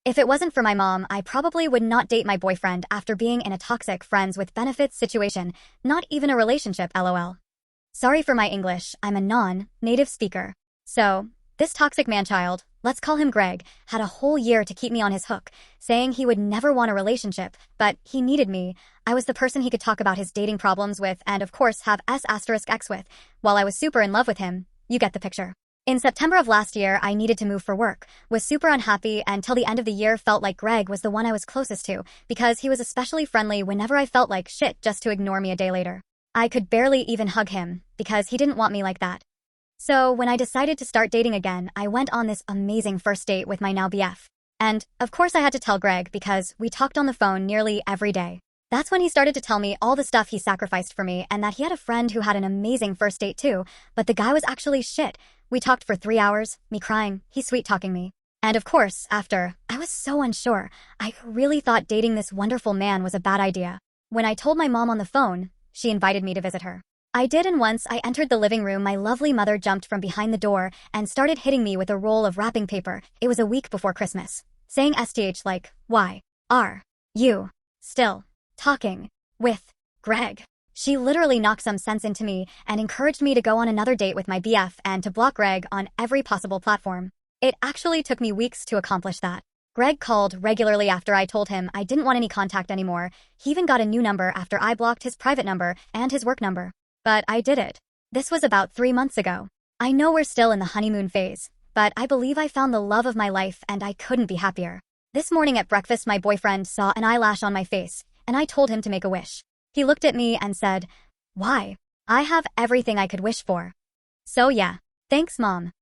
If it wasn't for my mom, I probably would not date my boyfriend after being in a toxic friends with benefits situation, not even a relationship, lol. Sorry for my English, I'm a non-native speaker. So, this toxic man-child, let's call him Greg, had a whole year to keep me on his hook, saying he would never want a relationship, but he needed me. I was the person he could talk about his dating problems with and of course have S*X with, while I was super in love with him. You get the picture. In September of last year, I needed to move for work, was super unhappy, and till the end of the year felt like Greg was the one I was closest to, because he was especially friendly whenever I felt like shit just to ignore me a day later. I could barely even hug him, because he didn't want me like that. So when I decided to start dating again, I went on this amazing first date with my now BF. And, of course I had to tell Greg because we talked on the phone nearly every day. That's when he started to tell me all the stuff he sacrificed for me and that he had a friend who had an amazing first date too, but the guy was actually shit. We talked for 3 hours, me crying, he sweet-talking me. And of course, after, I was so unsure. I really thought dating this wonderful man was a bad idea. When I told my mom on the phone, she invited me to visit her. I did, and once I entered the living room, my lovely mother jumped from behind the door and started hitting me with a roll of wrapping paper. It was a week before Christmas. Saying STH like, why are you still talking with Greg? She literally knocked some sense into me and encouraged me to go on another date with my BF and to block Greg on every possible platform. It actually took me weeks to accomplish that. Greg called regularly after I told him I didn't want any contact anymore. He even got a new number after I blocked his private number and his work number. But I did it. This was about 3 months ago. I know we're still in the honeymoon phase, but I believe I found the love of my life and I couldn't be happier. This morning at breakfast, my boyfriend saw an eyelash on my face, and I told him to make a wish. He looked at me and said, "Why? I have everything I could wish for." So yeah, thanks, Mom.